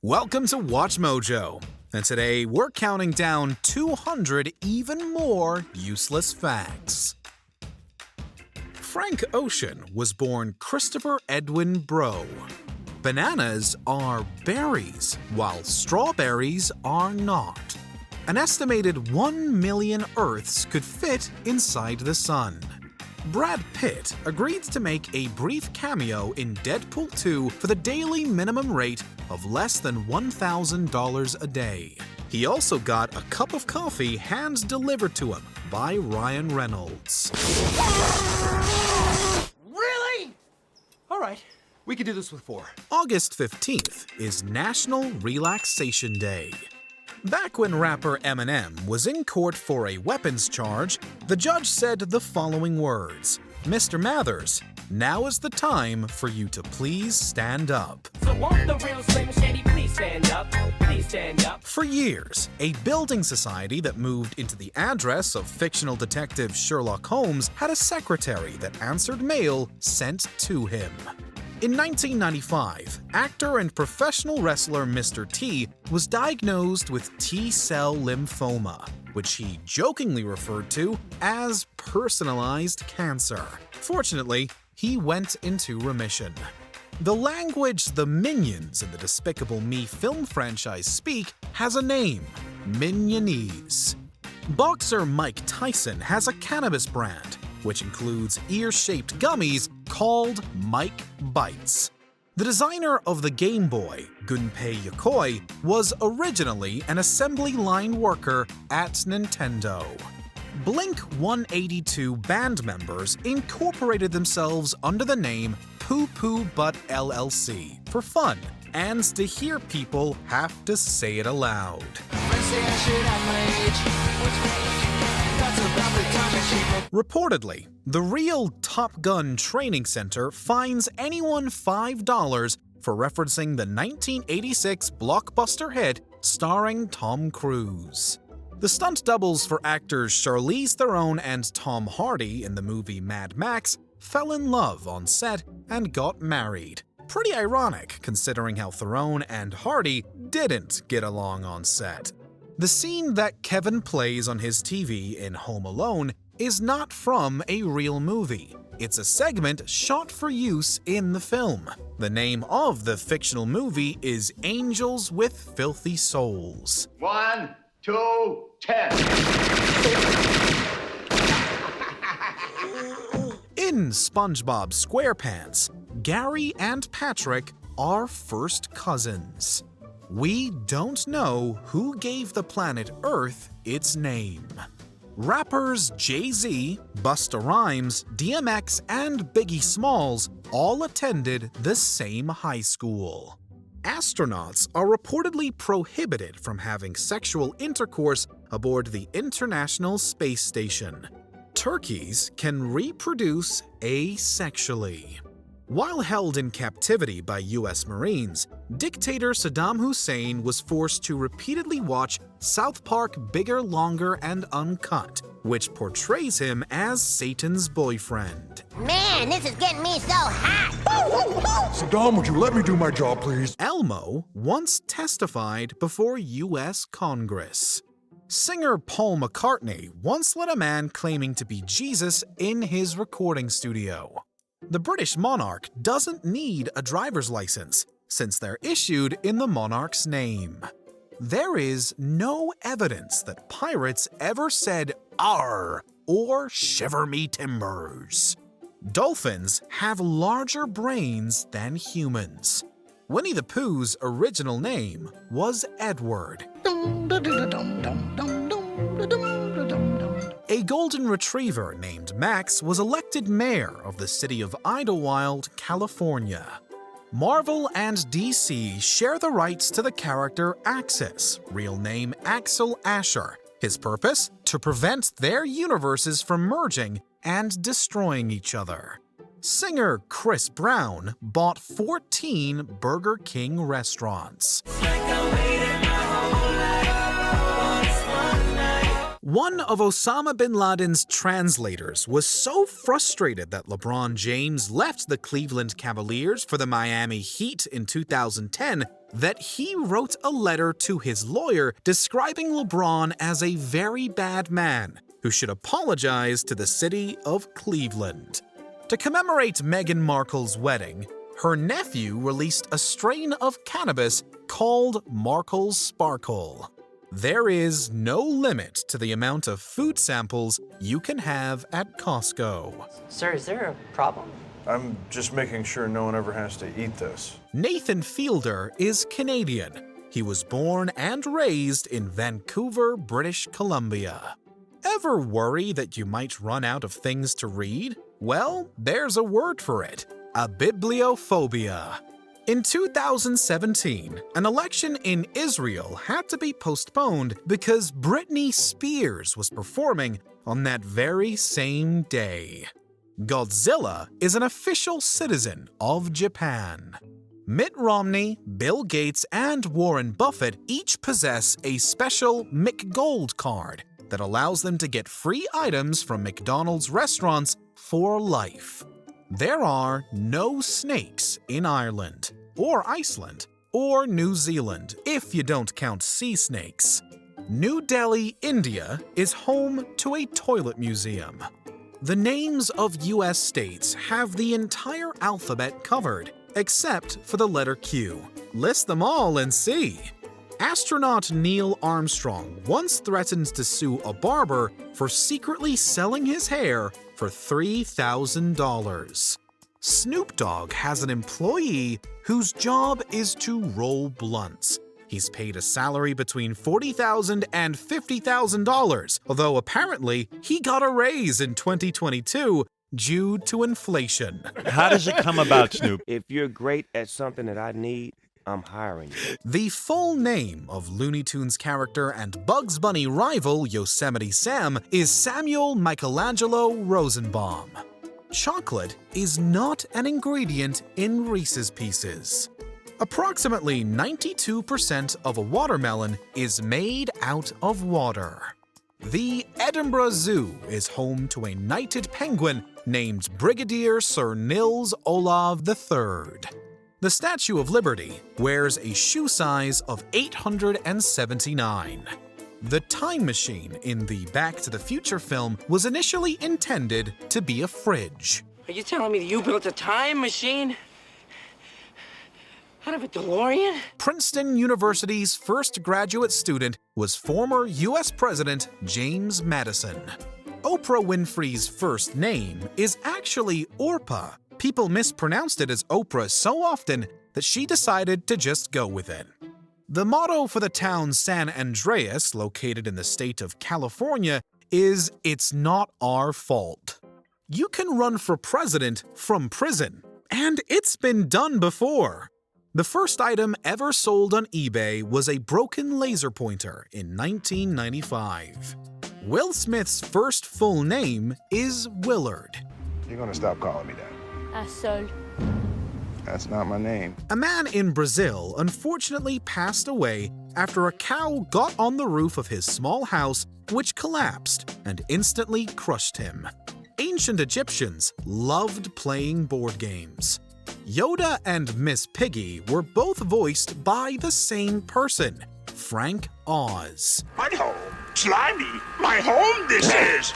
Welcome to Watch Mojo, and today we're counting down 200 even more useless facts. Frank Ocean was born Christopher Edwin Breaux. Bananas are berries, while strawberries are not. An estimated 1 million Earths could fit inside the sun. Brad Pitt agreed to make a brief cameo in Deadpool 2 for the daily minimum rate of less than $1,000 a day. He also got a cup of coffee hand-delivered to him by Ryan Reynolds. Really? All right, we can do this with 4. August 15th is National Relaxation Day. Back when rapper Eminem was in court for a weapons charge, the judge said the following words: "Mr. Mathers, now is the time for you to please stand up." So won't the real Slim Shady please stand up? Please stand up. For years, a building society that moved into the address of fictional detective Sherlock Holmes had a secretary that answered mail sent to him. In 1995, actor and professional wrestler Mr. T was diagnosed with T-cell lymphoma, which he jokingly referred to as personalized cancer. Fortunately, he went into remission. The language the minions in the Despicable Me film franchise speak has a name: Minionese. Boxer Mike Tyson has a cannabis brand, which includes ear-shaped gummies called Mike Bites. The designer of the Game Boy, Gunpei Yokoi, was originally an assembly line worker at Nintendo. Blink-182 band members incorporated themselves under the name Poo Poo Butt LLC for fun and to hear people have to say it aloud. Reportedly, the real Top Gun training center fines anyone $5 for referencing the 1986 blockbuster hit starring Tom Cruise. The stunt doubles for actors Charlize Theron and Tom Hardy in the movie Mad Max fell in love on set and got married. Pretty ironic considering how Theron and Hardy didn't get along on set. The scene that Kevin plays on his TV in Home Alone is not from a real movie. It's a segment shot for use in the film. The name of the fictional movie is Angels with Filthy Souls. 1, 2, 10. In SpongeBob SquarePants, Gary and Patrick are first cousins. We don't know who gave the planet Earth its name. Rappers Jay-Z, Busta Rhymes, DMX, and Biggie Smalls all attended the same high school. Astronauts are reportedly prohibited from having sexual intercourse aboard the International Space Station. Turkeys can reproduce asexually. While held in captivity by U.S. Marines, dictator Saddam Hussein was forced to repeatedly watch South Park Bigger, Longer, and Uncut, which portrays him as Satan's boyfriend. Man, this is getting me so hot! Saddam, would you let me do my job, please? Elmo once testified before U.S. Congress. Singer Paul McCartney once let a man claiming to be Jesus in his recording studio. The British monarch doesn't need a driver's license, since they're issued in the monarch's name. There is no evidence that pirates ever said "Arr" or "Shiver me timbers." Dolphins have larger brains than humans. Winnie the Pooh's original name was Edward. A golden retriever named Max was elected mayor of the city of Idlewild, California. Marvel and DC share the rights to the character Axis, real name Axel Asher. His purpose? To prevent their universes from merging and destroying each other. Singer Chris Brown bought 14 Burger King restaurants. One of Osama bin Laden's translators was so frustrated that LeBron James left the Cleveland Cavaliers for the Miami Heat in 2010 that he wrote a letter to his lawyer describing LeBron as a very bad man who should apologize to the city of Cleveland. To commemorate Meghan Markle's wedding, her nephew released a strain of cannabis called Markle's Sparkle. There is no limit to the amount of food samples you can have at Costco. Sir, is there a problem? I'm just making sure no one ever has to eat this. Nathan Fielder is Canadian. He was born and raised in Vancouver, British Columbia. Ever worry that you might run out of things to read? Well, there's a word for it: a bibliophobia. In 2017, an election in Israel had to be postponed because Britney Spears was performing on that very same day. Godzilla is an official citizen of Japan. Mitt Romney, Bill Gates, and Warren Buffett each possess a special McGold card that allows them to get free items from McDonald's restaurants for life. There are no snakes in Ireland, or Iceland, or New Zealand, if you don't count sea snakes. New Delhi, India, is home to a toilet museum. The names of US states have the entire alphabet covered, except for the letter Q. List them all and see. Astronaut Neil Armstrong once threatened to sue a barber for secretly selling his hair for $3,000. Snoop Dogg has an employee whose job is to roll blunts. He's paid a salary between $40,000 and $50,000, although apparently he got a raise in 2022 due to inflation. How does it come about, Snoop? If you're great at something that I need, I'm hiring you. The full name of Looney Tunes character and Bugs Bunny rival Yosemite Sam is Samuel Michelangelo Rosenbaum. Chocolate is not an ingredient in Reese's Pieces. Approximately 92% of a watermelon is made out of water. The Edinburgh Zoo is home to a knighted penguin named Brigadier Sir Nils Olav III. The Statue of Liberty wears a shoe size of 879. The time machine in the Back to the Future film was initially intended to be a fridge. Are you telling me that you built a time machine? Out of a DeLorean? Princeton University's first graduate student was former U.S. President James Madison. Oprah Winfrey's first name is actually Orpah. People mispronounced it as Oprah so often that she decided to just go with it. The motto for the town San Andreas, located in the state of California, is "It's not our fault." You can run for president from prison, and it's been done before. The first item ever sold on eBay was a broken laser pointer in 1995. Will Smith's first full name is Willard. You're gonna stop calling me that. Sol. That's not my name. A man in Brazil unfortunately passed away after a cow got on the roof of his small house, which collapsed and instantly crushed him. Ancient Egyptians loved playing board games. Yoda and Miss Piggy were both voiced by the same person, Frank Oz. My home, slimy. My home this is.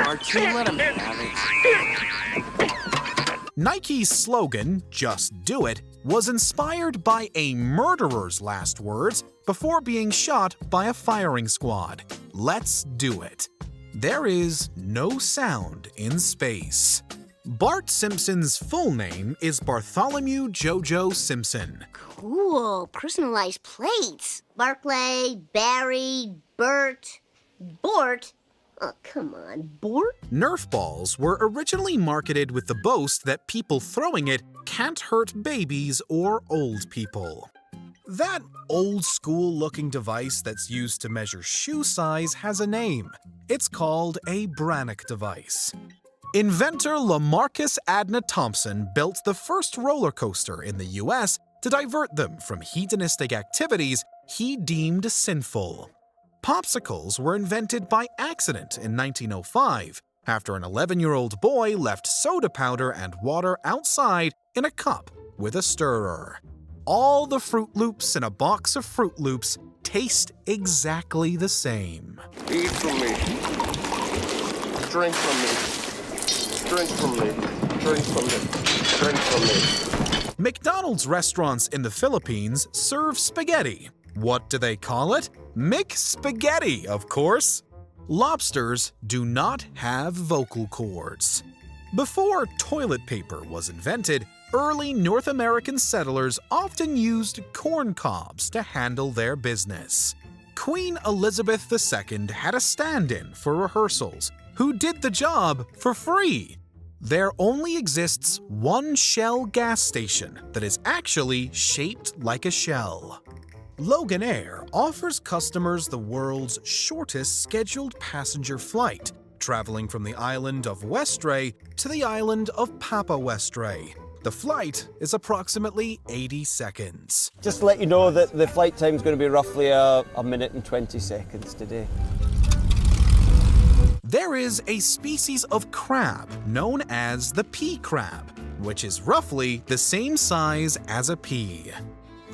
Aren't you let him have it? Nike's slogan, "Just Do It," was inspired by a murderer's last words before being shot by a firing squad. Let's do it. There is no sound in space. Bart Simpson's full name is Bartholomew Jojo Simpson. Cool, personalized plates. Barclay, Barry, Bert, Bort. Oh, come on, Bort? Nerf balls were originally marketed with the boast that people throwing it can't hurt babies or old people. That old-school-looking device that's used to measure shoe size has a name. It's called a Brannock device. Inventor LaMarcus Adna Thompson built the first roller coaster in the US to divert them from hedonistic activities he deemed sinful. Popsicles were invented by accident in 1905 after an 11-year-old boy left soda powder and water outside in a cup with a stirrer. All the Fruit Loops in a box of Fruit Loops taste exactly the same. Eat from me. Drink from me. Drink from me. Drink from me. Drink from me. McDonald's restaurants in the Philippines serve spaghetti. What do they call it? McSpaghetti, of course. Lobsters do not have vocal cords. Before toilet paper was invented, early North American settlers often used corn cobs to handle their business. Queen Elizabeth II had a stand-in for rehearsals who did the job for free. There only exists one Shell gas station that is actually shaped like a shell. Logan Air offers customers the world's shortest scheduled passenger flight, traveling from the island of Westray to the island of Papa Westray. The flight is approximately 80 seconds. Just to let you know that the flight time is going to be roughly a minute and 20 seconds today. There is a species of crab known as the pea crab, which is roughly the same size as a pea.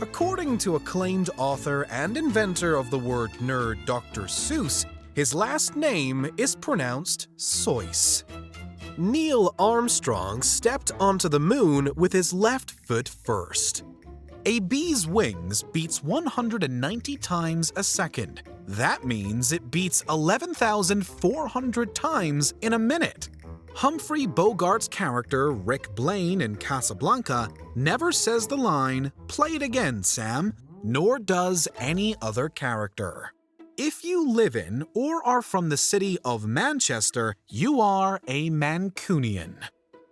According to acclaimed author and inventor of the word nerd Dr. Seuss, his last name is pronounced Soyce. Neil Armstrong stepped onto the moon with his left foot first. A bee's wings beats 190 times a second. That means it beats 11,400 times in a minute. Humphrey Bogart's character Rick Blaine in Casablanca never says the line, "Play it again, Sam," nor does any other character. If you live in or are from the city of Manchester, you are a Mancunian.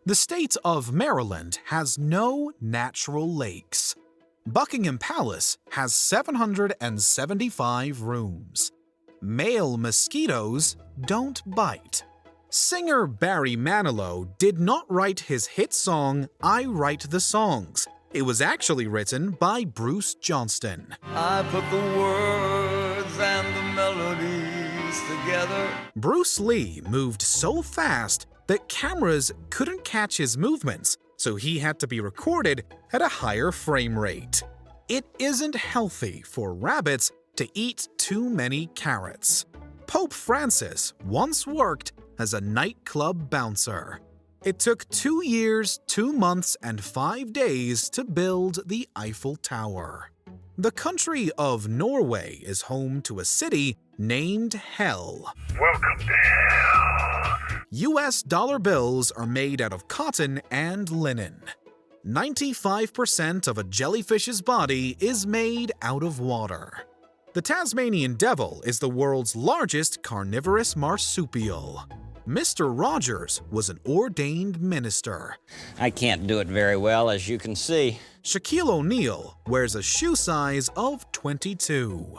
The state of Maryland has no natural lakes. Buckingham Palace has 775 rooms. Male mosquitoes don't bite. Singer Barry Manilow did not write his hit song, "I Write the Songs." It was actually written by Bruce Johnston. I put the words and the melodies together. Bruce Lee moved so fast that cameras couldn't catch his movements, so he had to be recorded at a higher frame rate. It isn't healthy for rabbits to eat too many carrots. Pope Francis once worked as a nightclub bouncer. It took 2 years, 2 months, and 5 days to build the Eiffel Tower. The country of Norway is home to a city named Hell. Welcome to hell. US dollar bills are made out of cotton and linen. 95% of a jellyfish's body is made out of water. The Tasmanian devil is the world's largest carnivorous marsupial. Mr. Rogers was an ordained minister. I can't do it very well, as you can see. Shaquille O'Neal wears a shoe size of 22.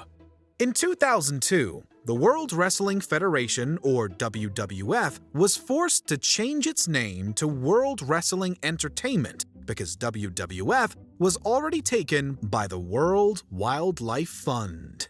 In 2002, the World Wrestling Federation, or WWF, was forced to change its name to World Wrestling Entertainment because WWF was already taken by the World Wildlife Fund.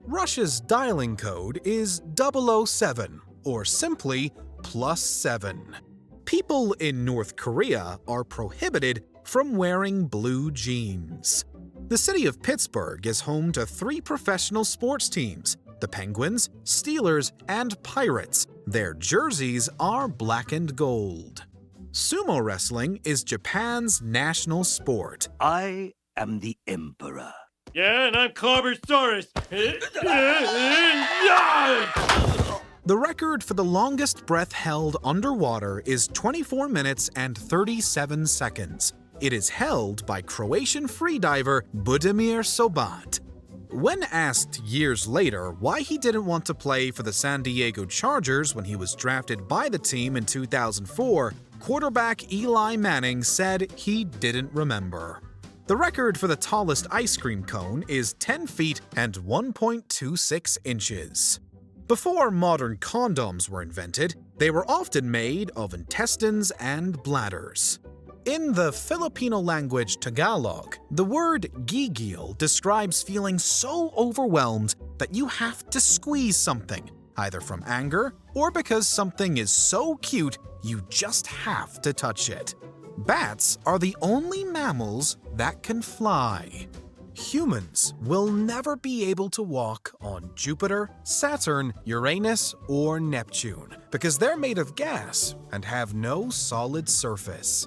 Russia's dialing code is 007, or simply +7. People in North Korea are prohibited from wearing blue jeans. The city of Pittsburgh is home to 3 professional sports teams: the Penguins, Steelers, and Pirates. Their jerseys are black and gold. Sumo wrestling is Japan's national sport. I am the Emperor. Yeah, and I'm Carbersaurus. The record for the longest breath held underwater is 24 minutes and 37 seconds. It is held by Croatian freediver Budimir Sobat. When asked years later why he didn't want to play for the San Diego Chargers when he was drafted by the team in 2004, quarterback Eli Manning said he didn't remember. The record for the tallest ice cream cone is 10 feet and 1.26 inches. Before modern condoms were invented, they were often made of intestines and bladders. In the Filipino language Tagalog, the word gigil describes feeling so overwhelmed that you have to squeeze something, either from anger or because something is so cute you just have to touch it. Bats are the only mammals that can fly. Humans will never be able to walk on Jupiter, Saturn, Uranus, or Neptune because they're made of gas and have no solid surface.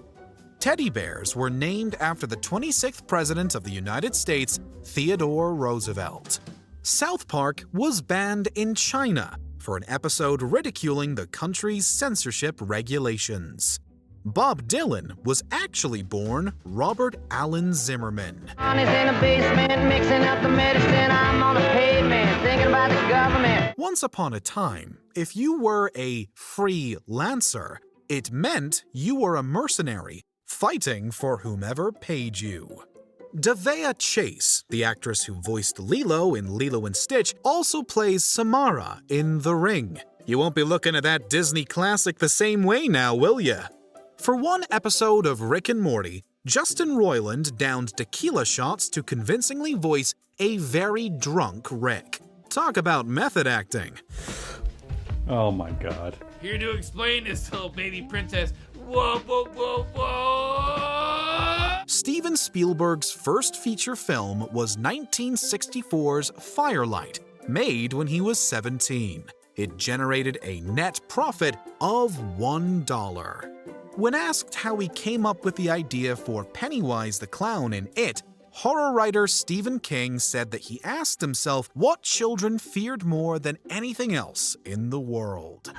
Teddy bears were named after the 26th President of the United States, Theodore Roosevelt. South Park was banned in China for an episode ridiculing the country's censorship regulations. Bob Dylan was actually born Robert Allen Zimmerman. Once upon a time, if you were a freelancer, it meant you were a mercenary fighting for whomever paid you. Davea Chase, the actress who voiced Lilo in Lilo and Stitch, also plays Samara in The Ring. You won't be looking at that Disney classic the same way now, will ya? For one episode of Rick and Morty, Justin Roiland downed tequila shots to convincingly voice a very drunk Rick. Talk about method acting. Oh my god. Here to explain this little baby princess. Whoa, whoa, whoa, whoa! Steven Spielberg's first feature film was 1964's Firelight, made when he was 17. It generated a net profit of $1. When asked how he came up with the idea for Pennywise the Clown in It, horror writer Stephen King said that he asked himself what children feared more than anything else in the world.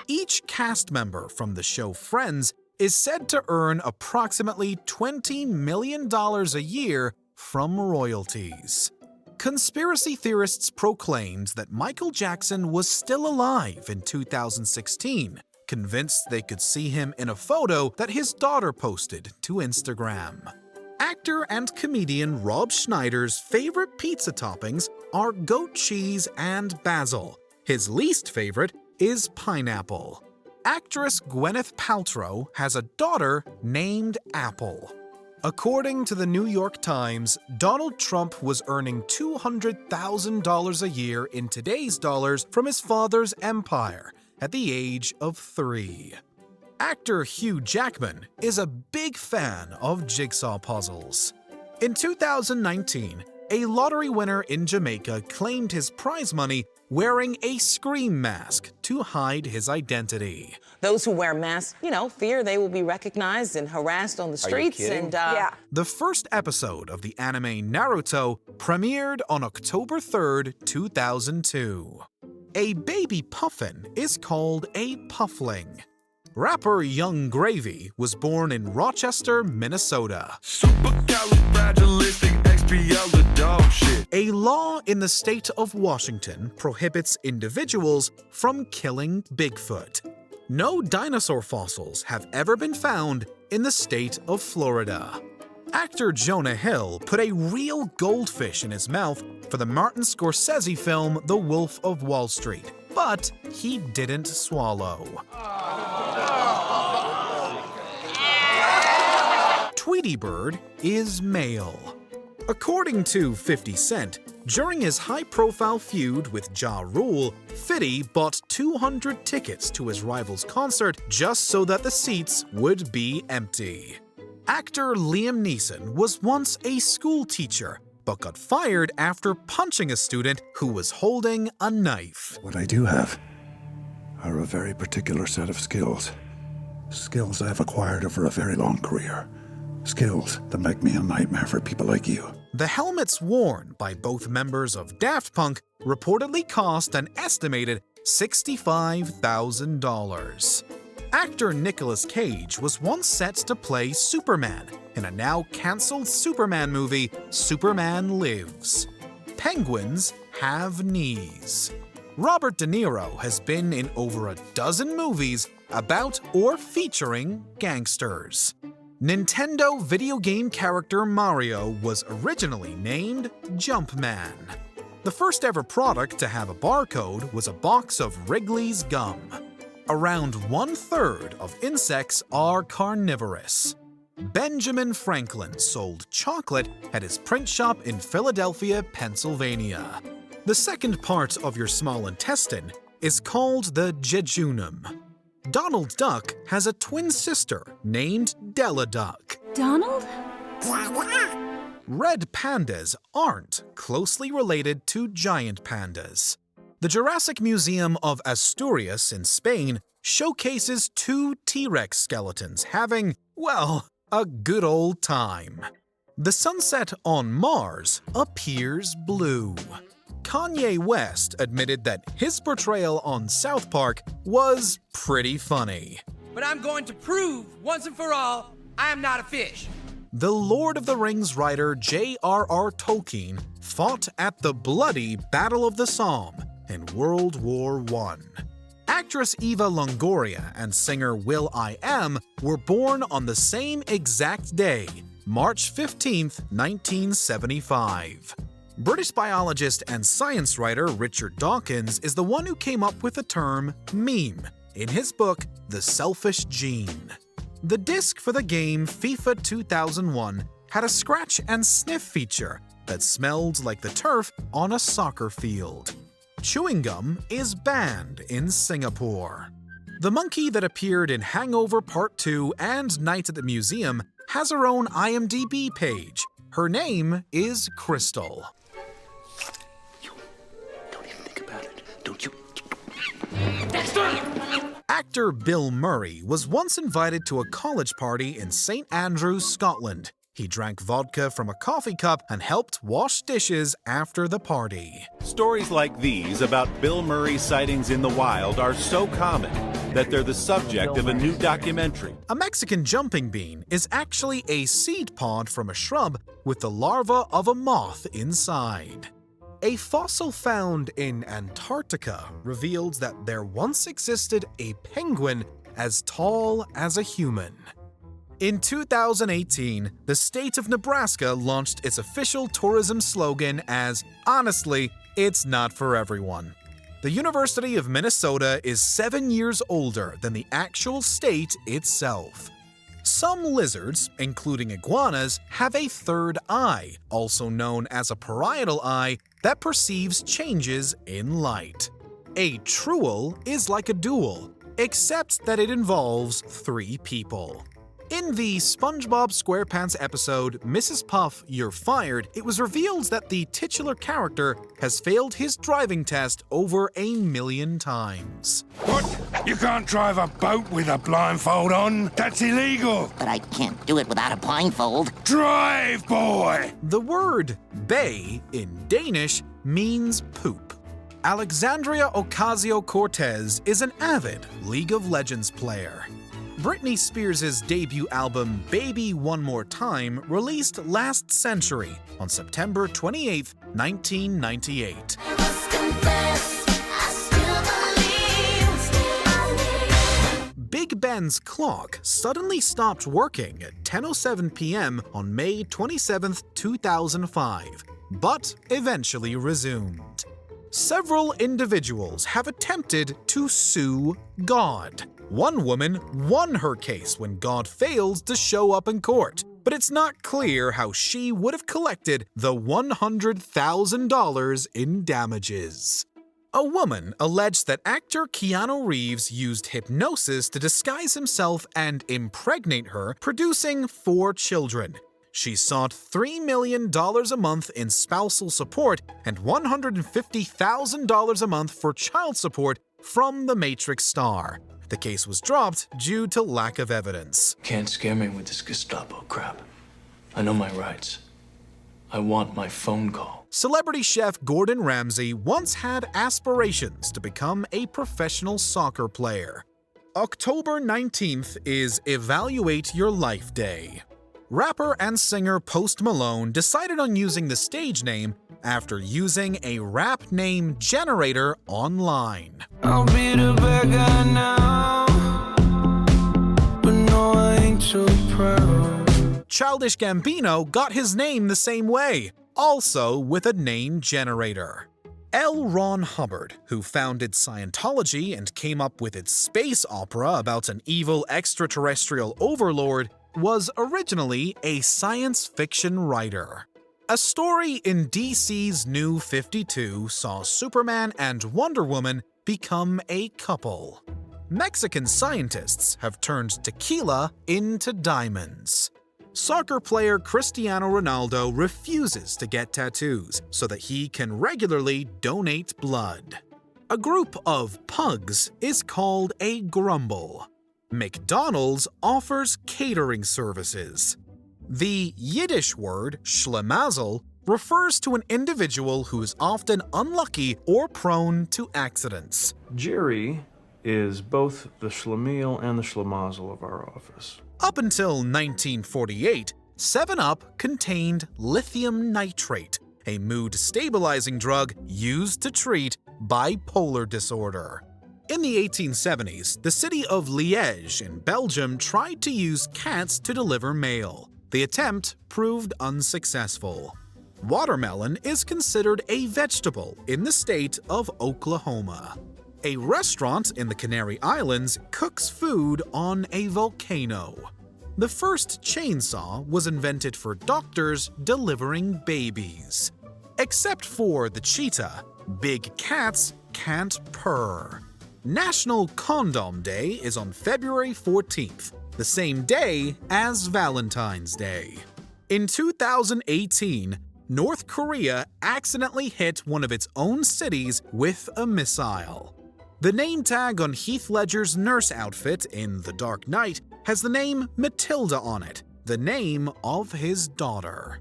Each cast member from the show Friends is said to earn approximately $20 million a year from royalties. Conspiracy theorists proclaimed that Michael Jackson was still alive in 2016, convinced they could see him in a photo that his daughter posted to Instagram. Actor and comedian Rob Schneider's favorite pizza toppings are goat cheese and basil. His least favorite is pineapple. Actress Gwyneth Paltrow has a daughter named Apple. According to the New York Times, Donald Trump was earning $200,000 a year in today's dollars from his father's empire at the age of 3. Actor Hugh Jackman is a big fan of jigsaw puzzles. In 2019, a lottery winner in Jamaica claimed his prize money wearing a scream mask to hide his identity. Those who wear masks, fear they will be recognized and harassed on the streets. The first episode of the anime Naruto premiered on October 3rd, 2002. A baby puffin is called a puffling. Rapper Young Gravy was born in Rochester, Minnesota. A law in the state of Washington prohibits individuals from killing Bigfoot. No dinosaur fossils have ever been found in the state of Florida. Actor Jonah Hill put a real goldfish in his mouth for the Martin Scorsese film The Wolf of Wall Street, but he didn't swallow. Tweety Bird is male. According to 50 Cent, during his high-profile feud with Ja Rule, Fitty bought 200 tickets to his rival's concert just so that the seats would be empty. Actor Liam Neeson was once a school teacher, but got fired after punching a student who was holding a knife. What I do have are a very particular set of skills. Skills I've acquired over a very long career. Skills that make me a nightmare for people like you. The helmets worn by both members of Daft Punk reportedly cost an estimated $65,000. Actor Nicolas Cage was once set to play Superman in a now-cancelled Superman movie, Superman Lives. Penguins have knees. Robert De Niro has been in over a dozen movies about or featuring gangsters. Nintendo video game character Mario was originally named Jumpman. The first ever product to have a barcode was a box of Wrigley's gum. Around 1/3 of insects are carnivorous. Benjamin Franklin sold chocolate at his print shop in Philadelphia, Pennsylvania. The second part of your small intestine is called the jejunum. Donald Duck has a twin sister named Della Duck. Donald? Red pandas aren't closely related to giant pandas. The Jurassic Museum of Asturias in Spain showcases 2 T-Rex skeletons having, well, a good old time. The sunset on Mars appears blue. Kanye West admitted that his portrayal on South Park was pretty funny. But I'm going to prove, once and for all, I am not a fish. The Lord of the Rings writer J.R.R. Tolkien fought at the bloody Battle of the Somme in World War I. Actress Eva Longoria and singer will.i.am were born on the same exact day, March 15, 1975. British biologist and science writer Richard Dawkins is the one who came up with the term meme in his book The Selfish Gene. The disc for the game FIFA 2001 had a scratch and sniff feature that smelled like the turf on a soccer field. Chewing gum is banned in Singapore. The monkey that appeared in Hangover Part 2 and Night at the Museum has her own IMDb page. Her name is Crystal. Don't even think about it. Don't you? Actor Bill Murray was once invited to a college party in St. Andrews, Scotland. He drank vodka from a coffee cup and helped wash dishes after the party. Stories like these about Bill Murray sightings in the wild are so common that they're the subject of a new documentary. A Mexican jumping bean is actually a seed pod from a shrub with the larva of a moth inside. A fossil found in Antarctica reveals that there once existed a penguin as tall as a human. In 2018, the state of Nebraska launched its official tourism slogan as, "Honestly, it's not for everyone." The University of Minnesota is 7 years older than the actual state itself. Some lizards, including iguanas, have a third eye, also known as a parietal eye, that perceives changes in light. A truel is like a duel, except that it involves 3 people. In the SpongeBob SquarePants episode, Mrs. Puff, You're Fired, it was revealed that the titular character has failed his driving test over 1 million times. What? You can't drive a boat with a blindfold on? That's illegal! But I can't do it without a blindfold. Drive, boy! The word bay in Danish means poop. Alexandria Ocasio-Cortez is an avid League of Legends player. Britney Spears' debut album Baby One More Time released last century on September 28, 1998. Big Ben's clock suddenly stopped working at 10:07 p.m. on May 27, 2005, but eventually resumed. Several individuals have attempted to sue God. One woman won her case when God failed to show up in court, but it's not clear how she would have collected the $100,000 in damages. A woman alleged that actor Keanu Reeves used hypnosis to disguise himself and impregnate her, producing 4 children. She sought $3 million a month in spousal support and $150,000 a month for child support from the Matrix star. The case was dropped due to lack of evidence. Can't scare me with this Gestapo crap. I know my rights. I want my phone call. Celebrity chef Gordon Ramsay once had aspirations to become a professional soccer player. October 19th is Evaluate Your Life Day. Rapper and singer Post Malone decided on using the stage name after using a rap name generator online. I'll be the bad guy now, but no, I ain't too proud. Childish Gambino got his name the same way, also with a name generator. L. Ron Hubbard, who founded Scientology and came up with its space opera about an evil extraterrestrial overlord, was originally a science fiction writer. A story in DC's New 52 saw Superman and Wonder Woman become a couple. Mexican scientists have turned tequila into diamonds. Soccer player Cristiano Ronaldo refuses to get tattoos so that he can regularly donate blood. A group of pugs is called a grumble. McDonald's offers catering services. The Yiddish word schlemazel refers to an individual who is often unlucky or prone to accidents. Jerry is both the schlemiel and the schlemazel of our office. Up until 1948, 7-Up contained lithium nitrate, a mood-stabilizing drug used to treat bipolar disorder. In the 1870s, the city of Liège in Belgium tried to use cats to deliver mail. The attempt proved unsuccessful. Watermelon is considered a vegetable in the state of Oklahoma. A restaurant in the Canary Islands cooks food on a volcano. The first chainsaw was invented for doctors delivering babies. Except for the cheetah, big cats can't purr. National Condom Day is on February 14th, the same day as Valentine's Day. In 2018, North Korea accidentally hit one of its own cities with a missile. The name tag on Heath Ledger's nurse outfit in The Dark Knight has the name Matilda on it, the name of his daughter.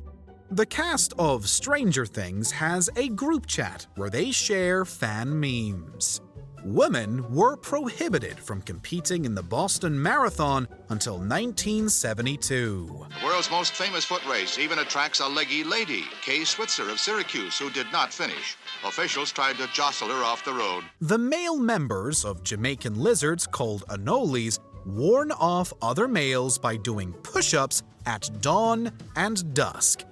The cast of Stranger Things has a group chat where they share fan memes. Women were prohibited from competing in the Boston Marathon until 1972. The world's most famous foot race even attracts a leggy lady, Kay Switzer of Syracuse, who did not finish. Officials tried to jostle her off the road. The male members of Jamaican lizards called anoles warn off other males by doing push-ups at dawn and dusk.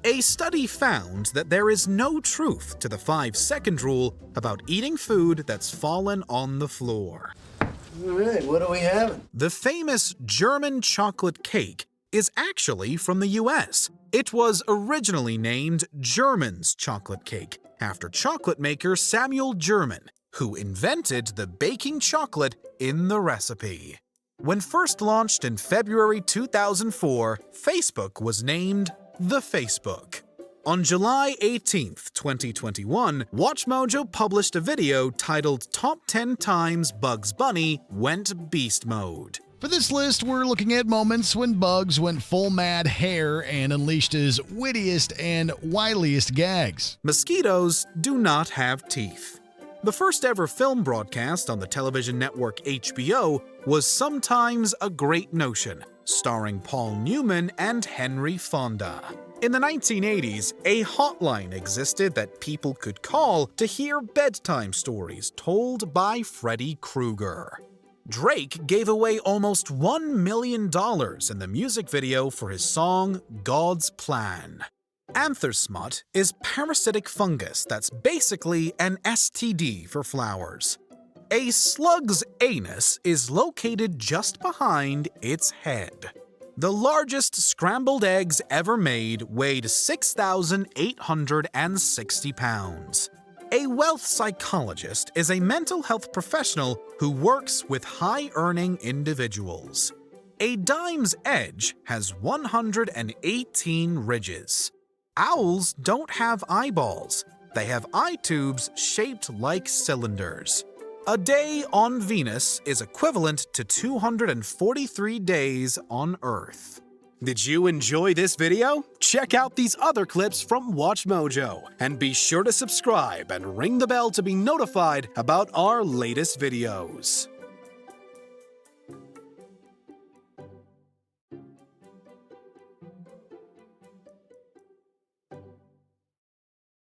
A study found that there is no truth to the 5-second rule about eating food that's fallen on the floor. All right, what are we having? The famous German chocolate cake is actually from the US. It was originally named German's chocolate cake, after chocolate maker Samuel German, who invented the baking chocolate in the recipe. When first launched in February 2004, Facebook was named The Facebook. On July 18th, 2021, WatchMojo published a video titled Top 10 Times Bugs Bunny Went Beast Mode. For this list, we're looking at moments when Bugs went full mad hair and unleashed his wittiest and wiliest gags. Mosquitoes do not have teeth. The first ever film broadcast on the television network HBO was Sometimes a Great Notion, starring Paul Newman and Henry Fonda. In the 1980s, a hotline existed that people could call to hear bedtime stories told by Freddy Krueger. Drake gave away almost $1 million in the music video for his song God's Plan. Anthersmut is parasitic fungus that's basically an STD for flowers. A slug's anus is located just behind its head. The largest scrambled eggs ever made weighed 6,860 pounds. A wealth psychologist is a mental health professional who works with high-earning individuals. A dime's edge has 118 ridges. Owls don't have eyeballs. They have eye tubes shaped like cylinders. A day on Venus is equivalent to 243 days on Earth. Did you enjoy this video? Check out these other clips from WatchMojo, and be sure to subscribe and ring the bell to be notified about our latest videos.